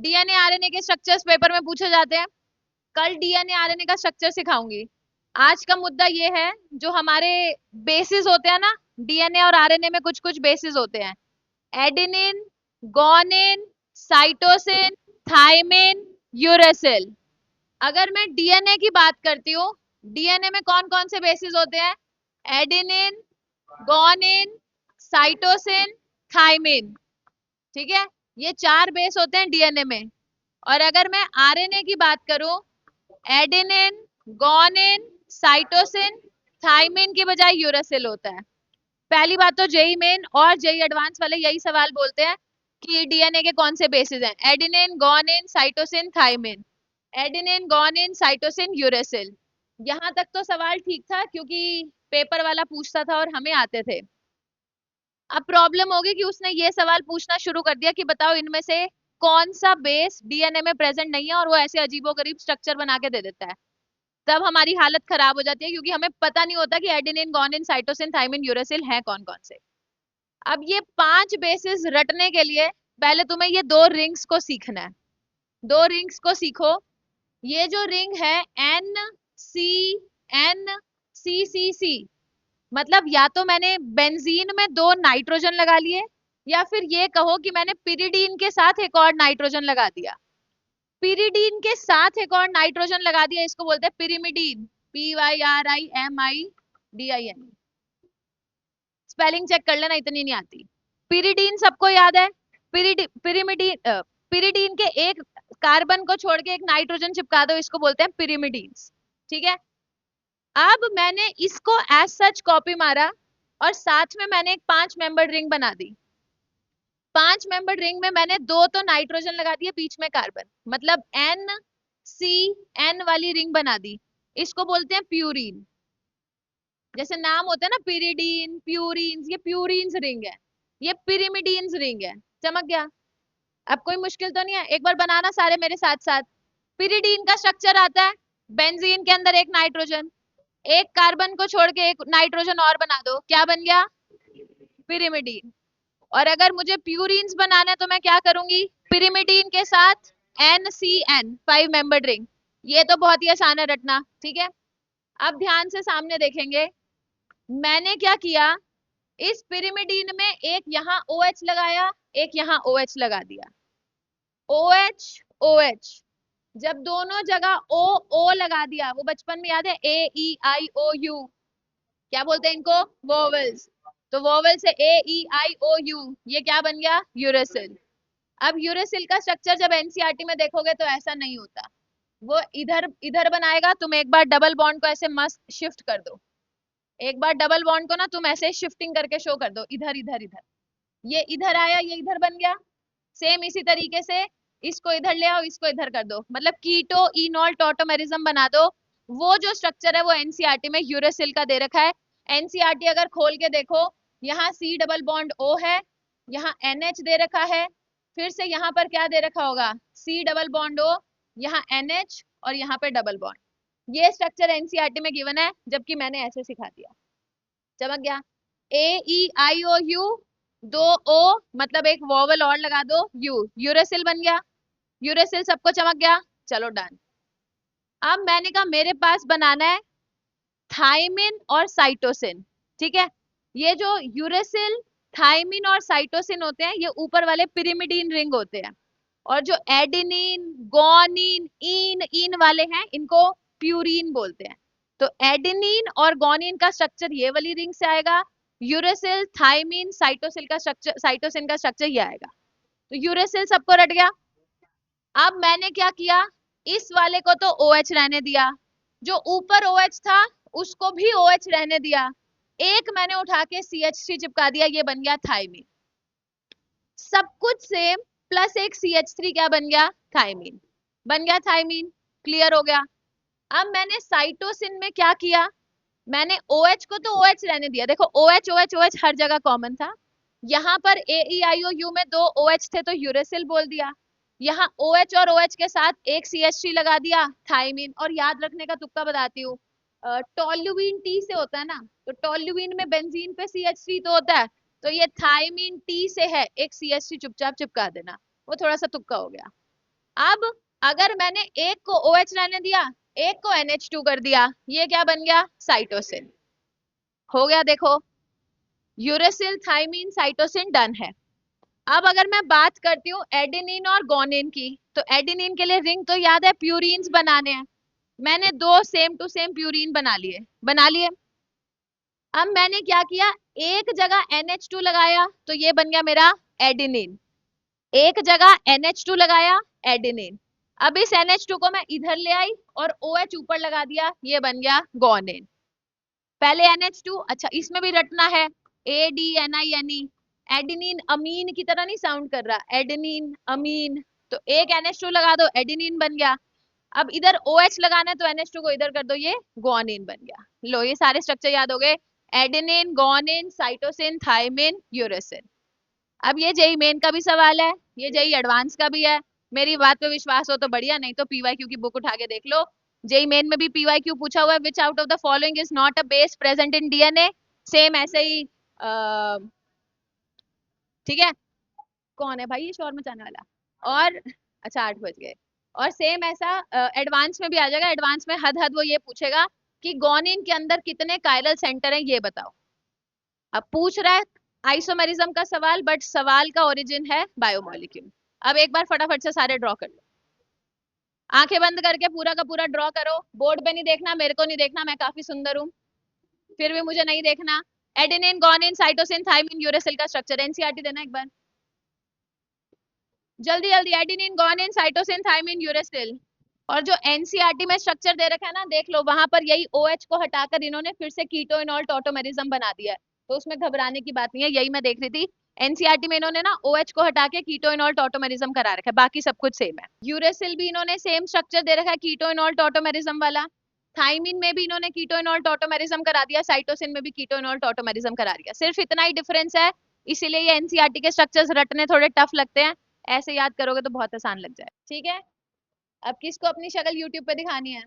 DNA RNA के structures paper में पूछे जाते हैं। कल डीएनए आरएनए का स्ट्रक्चर सिखाऊंगी। आज का मुद्दा ये है, जो हमारे बेसिस होते हैं ना, डीएनए और आरएनए में कुछ कुछ बेसिस होते हैं। Adenine, guanine, cytosine, thymine, uracil. अगर मैं डीएनए की बात करती हूँ, डीएनए में कौन कौन से बेसिस होते हैं? Adenine, guanine, cytosine, thymine. ठीक है, ये चार बेस होते हैं डीएनए में। और अगर मैं आरएनए की बात करूं, एडेनिन, गुआनिन, साइटोसिन, थाइमिन की बजाय यूरेसिल होता है। पहली बात तो जेई मेन और जेई एडवांस वाले यही सवाल बोलते हैं कि डीएनए के कौन से बेसिस हैं? Adenine, guanine, cytosine, thymine. Adenine, guanine, cytosine, uracil. यहाँ तक तो सवाल ठीक था, क्योंकि पेपर वाला पूछता था और हमें आते थे। अब प्रॉब्लम होगी कि उसने ये सवाल पूछना शुरू कर दिया कि बताओ इनमें से कौन सा बेस डीएनए में प्रेजेंट नहीं है, और वो ऐसे अजीबोगरीब स्ट्रक्चर बना के दे देता है। तब हमारी हालत खराब हो जाती है, क्योंकि हमें पता नहीं होता कि adenine, guanine, cytosine, thymine, uracil है कौन कौन से। अब ये 5 बेसिस रटने के लिए पहले तुम्हें ये 2 रिंग्स को सीखना है। 2 रिंग्स को सीखो। ये जो रिंग है एन सी एन सी सी सी, मतलब या तो मैंने बेंजीन में 2 नाइट्रोजन लगा लिए, या फिर ये कहो कि मैंने पिरिडीन के साथ एक और नाइट्रोजन लगा दिया। पिरिडीन के साथ एक और नाइट्रोजन लगा दिया, इसको बोलते हैं पिरिमिडीन। PYRIMIDIN। स्पेलिंग चेक कर लेना, इतनी नहीं आती। पिरिडीन सबको याद है। पिरिडीन के एक कार्बन को छोड़ के एक नाइट्रोजन चिपका दो, इसको बोलते हैं पिरिमिडीन्स। ठीक है, अब मैंने इसको एज सच कॉपी मारा, और साथ में मैंने एक 5 मेंबर्ड रिंग बना दी। 5 मेंबर्ड रिंग में मैंने 2 तो नाइट्रोजन लगा दिए, बीच में कार्बन, मतलब NCN वाली रिंग बना दी। इसको बोलते हैं प्यूरीन। जैसे नाम होता है ना, पिरिडीन, प्यूरीन, ये प्यूरीन्स रिंग है, ये पिरिमिडीन्स रिंग है। चमक गया? अब कोई मुश्किल तो नहीं है, एक बार बनाना सारे मेरे साथ साथ। पिरिडीन का स्ट्रक्चर आता है, बेंजीन के अंदर एक नाइट्रोजन, एक कार्बन को छोड़ के एक नाइट्रोजन और बना दो, क्या बन गया? पिरिमिडीन। और अगर मुझे प्यूरीन्स बनाना है तो मैं क्या करूंगी? पिरिमिडीन के साथ NCN, 5 मेंबर्ड रिंग। ये तो बहुत ही आसान है रटना। ठीक है, अब ध्यान से सामने देखेंगे। मैंने क्या किया, इस पिरिमिडीन में एक यहाँ OH लगाया, एक यहाँ OH लगा दिया। OH OH, जब दोनों जगह O O लगा दिया, वो बचपन में याद है, AEIOU, क्या बोलते हैं इनको? वोवेल्स। तो वोवेल से AEIOU, ये क्या बन गया? यूरेसिल। अब यूरेसिल का स्ट्रक्चर जब एनसीईआरटी में देखोगे तो ऐसा नहीं होता, वो इधर इधर बनाएगा। तुम एक बार डबल बॉन्ड को ऐसे मस्त शिफ्ट कर दो, एक बार डबल बॉन्ड को ना तुम ऐसे शिफ्टिंग करके शो कर दो, इधर इधर इधर, ये इधर आया, ये इधर बन गया। सेम इसी तरीके से इसको इधर ले आओ, इसको इधर कर दो, मतलब कीटो इनॉल टॉटोमेरिज्म बना दो। वो जो स्ट्रक्चर है वो एनसीईआरटी में यूरेसिल का दे रखा है। एनसीईआरटी अगर खोल के देखो, यहाँ C डबल बॉन्ड O है, यहाँ NH दे रखा है, फिर से यहाँ पर क्या दे रखा होगा? C डबल बॉन्ड O, यहाँ NH, और यहाँ पे डबल बॉन्ड। ये स्ट्रक्चर एनसीईआरटी में गिवन है, जबकि मैंने ऐसे सिखा दिया। चमक गया? AEIOU, 2 O, मतलब एक वॉवल और लगा दो, U, यूरेसिल बन गया। यूरेसिल सबको चमक गया? चलो डन। अब मैंने कहा मेरे पास बनाना है थाइमिन और साइटोसिन। ठीक है, ये जो यूरेसिल, थाइमिन और साइटोसिन होते हैं, ये ऊपर वाले पिरिमिडीन रिंग होते हैं। और जो एडेनिन, गुआनिन, इन वाले हैं, इनको प्यूरीन बोलते हैं। तो एडेनिन और गुआनिन का स्ट्रक्चर ये वाली रिंग से आएगा। यूरेसिल, थाइमिन, साइटोसिन का स्ट्रक्चर ये आएगा। तो यूरेसिल सबको रट गया। अब मैंने क्या किया, इस वाले को तो OH रहने दिया, जो ऊपर OH था उसको भी OH रहने दिया, एक मैंने उठा के CH3 चिपका दिया, ये बन गया थाइमिन। सब कुछ सेम, प्लस एक CH3 क्या बन गया? थाइमिन। बन गया थाइमिन। क्लियर हो गया? अब मैंने साइटोसिन में क्या किया, मैंने OH को तो OH रहने दिया। देखो OH OH OH हर जगह कॉमन था। यहाँ पर AEIOU में 2 OH थे तो यूरेसिल बोल दिया। यहाँ OH और OH के साथ एक CH3 लगा दिया, थाइमिन। और याद रखने का तुक्का बताती हूँ, टोल्यूइन T से होता है ना, तो टोल्यूइन में बेंजीन पे CH3 तो होता है, तो ये थाइमिन T से है, एक CH3 चुपचाप चिपका देना। वो थोड़ा सा तुक्का हो गया। अब अगर मैंने एक को OH रहने दिया, एक को NH2 कर दिया, ये क्या बन गया? साइटोसिन। हो गया देखो, यूरेसिल, थाइमीन, साइटोसिन डन है। अब अगर मैं बात करती हूँ एडेनिन और गोनिन की, तो एडेनिन के लिए रिंग तो याद है, प्यूरिन्स बनाने हैं। मैंने दो सेम टू सेम प्यूरिन बना लिए। अब मैंने क्या किया, एक जगह NH2 लगाया तो ये बन गया मेरा एडेनिन, एक जगह NH2 लगाया, एडेनिन। अब इस NH2 को मैं इधर ले आई और OH ऊपर लगा दिया, ये बन गया गोनिन। पहले NH2, अच्छा इसमें भी रटना है, ADNINE, एडेनिन अमीन की तरह नहीं साउंड कर रहा, एडेनिन अमीन। तो एक NH2 लगा दो, एडेनिन बन गया। अब इधर OH लगाना है तो NH2 को इधर कर दो, ये गुआनिन बन गया। लो, ये सारे स्ट्रक्चर याद हो गए, adenine, guanine, cytosine, thymine, uracil. अब ये जेई मेन का भी सवाल है, ये जेई एडवांस का भी है। मेरी बात पे विश्वास हो तो बढ़िया, नहीं तो पीवाईक्यू की बुक उठा के देख लो। जेई मेन में भी पीवाईक्यू पूछा हुआ है, विच out of the following is not a base present in DNA. Same ऐसे ही ठीक है, कौन है भाई ये शोर मचाने वाला? और अच्छा 8 बज गए। और सेम ऐसा एडवांस में भी आ जाएगा। एडवांस में हद हद वो ये पूछेगा कि गोनिन के अंदर कितने कायरल सेंटर हैं, ये बताओ। अब पूछ रहा है आइसोमेरिज्म का सवाल, बट सवाल का ओरिजिन है बायोमोलिक्यूल। अब एक बार फटाफट से सारे ड्रॉ कर लो, आंखें बंद करके पूरा का पूरा ड्रॉ करो। बोर्ड पे नहीं देखना, मेरे को नहीं देखना, मैं काफी सुंदर हूँ, फिर भी मुझे नहीं देखना। Adenine, guanine, cytosine, thymine, uracil का स्ट्रक्चर एनसीईआरटी देना एक बार, जल्दी जल्दी। Adenine, guanine, cytosine, thymine, uracil. और जो एनसीईआरटी में स्ट्रक्चर दे रखा है ना, देख लो वहां पर यही OH को हटाकर इन्होंने फिर से कीटोइनॉल टॉटोमेरिज्म बना दिया है, तो उसमें घबराने की बात नहीं है। यही मैं देख रही थी, एनसीईआरटी में इन्होंने ना OH को हटा के कीटोइनॉल टॉटोमेरिज्म करा रखा है, बाकी सब कुछ सेम है। यूरेसिल भी इन्होंने सेम स्ट्रक्चर दे रखा है, कीटोइनॉल टॉटोमेरिज्म वाला। थाइमिन में भी इन्होंने कीटोइनॉल टॉटोमेरिज्म करा दिया, साइटोसिन में भी कीटोइनॉल टॉटोमेरिज्म करा दिया। सिर्फ इतना ही डिफरेंस है, इसीलिए ये एनसीईआरटी के स्ट्रक्चर्स रटने थोड़े टफ लगते हैं। ऐसे याद करोगे तो बहुत आसान लग जाए, ठीक है। अब किसको अपनी शक्ल यूट्यूब पे दिखानी है?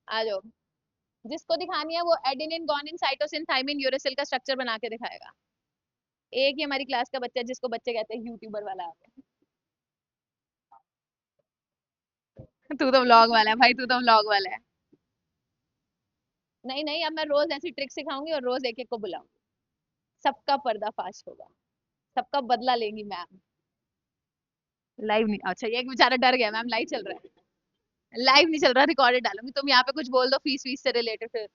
आ जाओ, जिसको दिखानी है वो adenine, guanine, cytosine, thymine, uracil का स्ट्रक्चर बना के दिखाएगा। एक ही हमारी क्लास का बच्चा है जिसको बच्चे कहते हैं यूट्यूबर वाला। तू तो व्लॉग वाला है भाई, तू तो व्लॉग वाला है। नहीं नहीं, अब मैं रोज ऐसी ट्रिक सिखाऊंगी और रोज एक एक को बुलाऊंगी, सबका पर्दाफाश होगा, सबका बदला लेंगी मैम। लाइव नहीं, अच्छा ये एक बेचारा डर गया, मैम लाइव चल रहा है। लाइव नहीं चल रहा, रिकॉर्डेड डालूंगी। तुम यहाँ पे कुछ बोल दो फीस वीस से रिलेटेड, फिर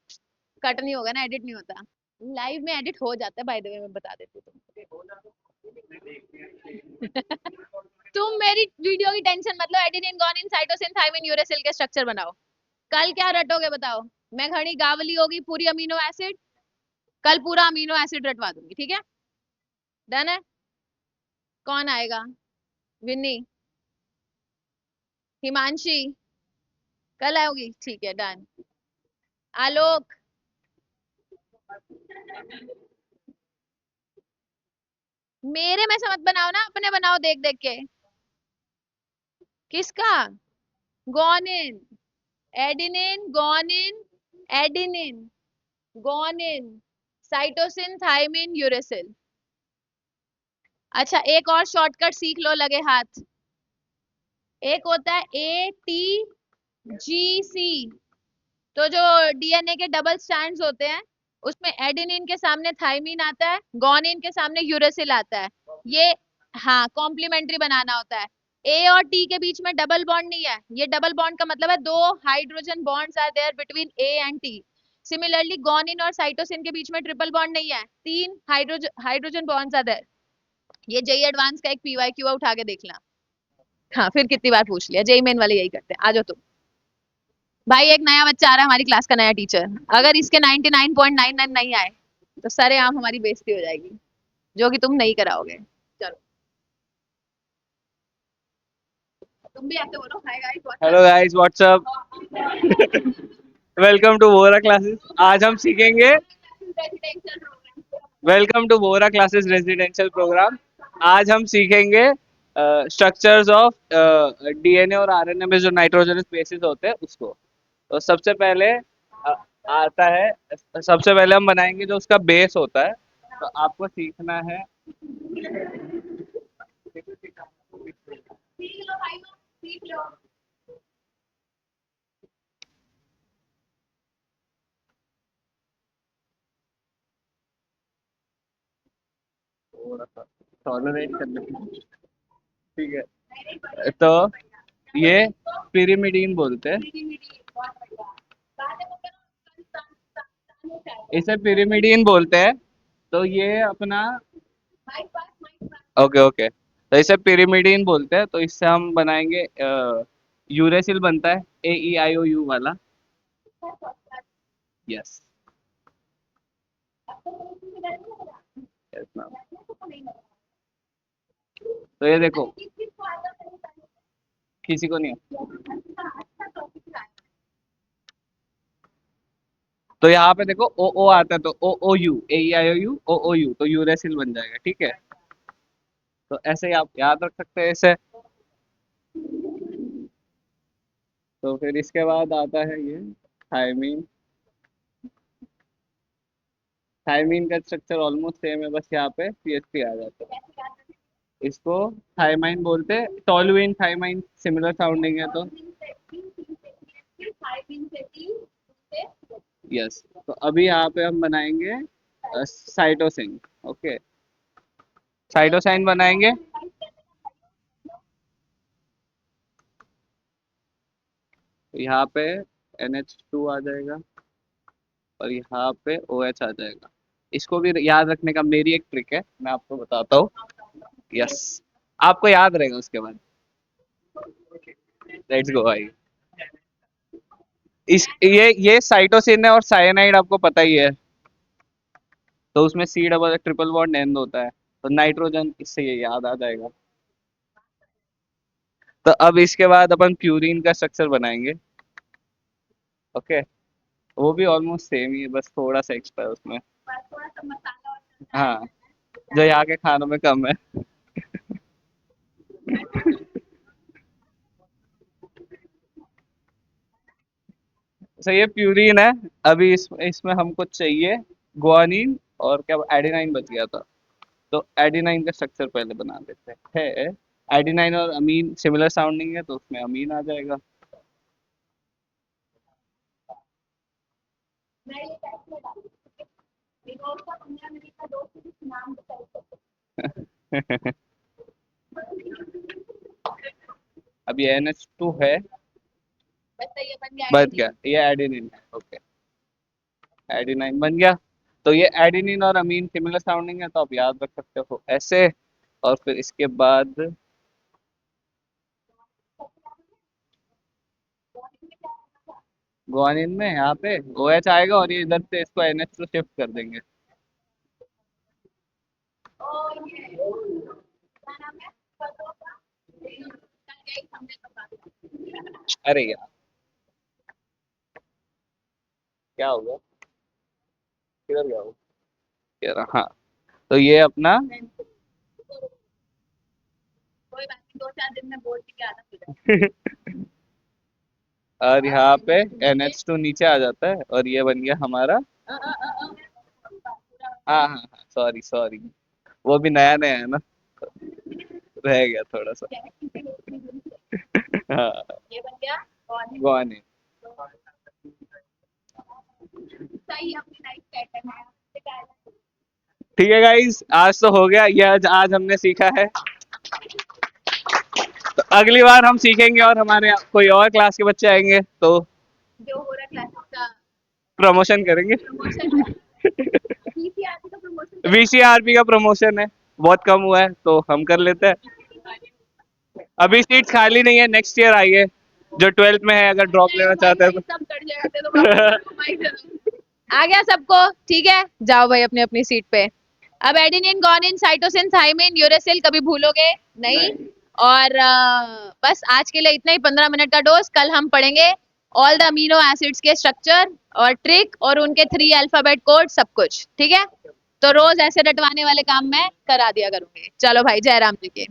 कट नहीं होगा ना, एडिट नहीं होता। लाइव में एडिट हो जाता है, बाय द वे मैं बता देती हूँ तुमको। तुम मेरी वीडियो की टेंशन मत लो। Adenine, guanine, cytosine, thymine, uracil के स्ट्रक्चर बनाओ। कल क्या रटोगे बताओ? मैं घड़ी गावली होगी पूरी अमीनो एसिड, कल पूरा अमीनो एसिड रटवा दूंगी, ठीक है। डन है। कौन आएगा? विन्नी, हिमांशी, कल आओगी, ठीक है डन। आलोक, मेरे में से मत बनाओ ना, अपने बनाओ देख देख के। किसका? गोनिन, adenine, गोनिन, adenine, गोनिन, cytosine, thymine, uracil. अच्छा एक और शॉर्टकट सीख लो, लगे हाथ। एक होता है ATGC, तो जो डीएनए के डबल स्ट्रैंड्स होते हैं, उसमें एडेनिन के सामने थाइमिन आता है, गोनिन के सामने यूरेसिल आता है। ये हाँ कॉम्प्लीमेंट्री बनाना होता है। ए और टी के बीच में डबल बॉन्ड नहीं है, ये डबल बॉन्ड का मतलब है दो hydrogen bonds are there between A and T. Similarly guanine और साइटोसिन के बीच में ट्रिपल बॉन्ड नहीं है, तीन हाइड्रोजन बॉन्ड्स आर देयर। ये जेई एडवांस का एक पीवाईक्यू उठा के देखना। हाँ फिर कितनी बार पूछ लिया, जेई मेन वाले यही करते हैं। आ जाओ तुम। भाई एक नया बच्चा आ रहा है हमारी क्लास का, नया टीचर, अगर इसके 99.99 नहीं आए तो सरेआम हमारी बेइज्जती हो जाएगी, जो कि तुम नहीं कराओगे। चलो तुम भी ऐसे बोलो, hi guys, hello guys, what's up. Welcome to Vora classes. आज हम सीखेंगे welcome to Vora classes residential programme. आज हम सीखेंगे स्ट्रक्चर्स ऑफ डीएनए और आरएनए में जो नाइट्रोजनस बेसिस होते हैं उसको। तो आता है सबसे पहले हम बनाएंगे जो उसका बेस होता है। तो आपको सीखना है। थोड़ा सा टॉलरेट करने की, ठीक है। तो ये पिरिमिडीन बोलते हैं, इसे पिरिमिडीन बोलते हैं। तो ये अपना, ओके ओके, तो इसे पिरिमिडीन बोलते हैं। तो इससे हम बनाएंगे यूरेसिल बनता है, AEIOU वाला। Yes, yes ma'am. तो ये देखो, किसी को नहीं है। तो यहाँ पे देखो ओ ओ आता है, तो OOU, AEIOU OOU, तो यूरेसिल बन जाएगा, ठीक है। तो ऐसे ही आप याद रख सकते हैं इसे। तो फिर इसके बाद आता है ये थायमीन। थायमीन का स्ट्रक्चर ऑलमोस्ट सेम है, बस यहाँ पे CH3 आ जाता है। इसको थायमाइन बोलते हैं, टॉलुइन थायमाइन सिमिलर साउंडिंग है तो। यस, तो अभी यहाँ पे हम बनाएंगे साइटोसिन। ओके, साइटोसाइन बनाएंगे। तो यहाँ पे NH2 आ जाएगा और यहाँ पे OH आ जाएगा। इसको भी याद रखने का मेरी एक ट्रिक है, मैं आपको बताता हूँ। यस, आपको याद रहेगा उसके बाद। लेट्स गो भाई। इस ये साइटोसिन है और साइनाइड आपको पता ही है। तो उसमें C डबल ट्रिपल बॉन्ड होता है, तो नाइट्रोजन, इससे ये याद आ जाएगा। तो अब इसके बाद अपन प्यूरिन का स्ट्रक्चर बनाएंगे। ओके, वो भी ऑलमोस्ट सेम ही है, बस थोड़ा सा एक्स्ट्रा है उसमें। हाँ, जो यहाँ के खानों में कम है। सो ये प्यूरिन है। अभी इसमें हमको चाहिए गुआनिन, और क्या एडेनाइन बच गया था। तो एडेनाइन का स्ट्रक्चर पहले बना लेते हैं। एडेनाइन और अमीन सिमिलर साउंडिंग है, तो उसमें अमीन आ जाएगा। अब ये NH2 है, बच गया, ये एडेनिन है। ओके, एडेनाइन बन गया। तो ये एडेनिन और अमीन सिमिलर साउंडिंग है, तो आप याद रख सकते हो ऐसे। और फिर इसके बाद गुआनिन में यहाँ पे OH आएगा, और ये इधर से इसको NH2 शिफ्ट कर देंगे। अरे यार, क्या होगा, किधर गया वो, ये रहा। हाँ, तो ये अपना और यहाँ पे NH2 नीचे आ जाता है, और ये बन गया हमारा। हाँ हाँ हाँ, सॉरी सॉरी, वो भी नया नया है ना, रह गया थोड़ा सा। हाँ, गुआनिन। ठीक है गाइस, आज तो हो गया ये, आज हमने सीखा है। तो अगली बार हम सीखेंगे, और हमारे कोई और क्लास के बच्चे आएंगे तो प्रमोशन करेंगे। VCRP का प्रमोशन है, बहुत कम हुआ है, तो हम कर लेते हैं। अभी सीट खाली नहीं है, नेक्स्ट ईयर आइए, जो 12th में है, अगर ड्रॉप लेना चाहते हैं तो। आ गया सबको, ठीक है, जाओ भाई अपनी अपनी सीट पे। अब adenine, guanine, cytosine, thymine, uracil कभी भूलोगे नहीं। और बस आज के लिए इतना ही, 15 मिनट का डोज। कल हम पढ़ेंगे ऑल द अमीनो एसिड्स के स्ट्रक्चर और ट्रिक, और उनके 3 अल्फाबेट कोड, सब कुछ, ठीक है। तो रोज ऐसे रटवाने वाले काम मैं करा दिया करूंगी। चलो भाई, जय राम जी की।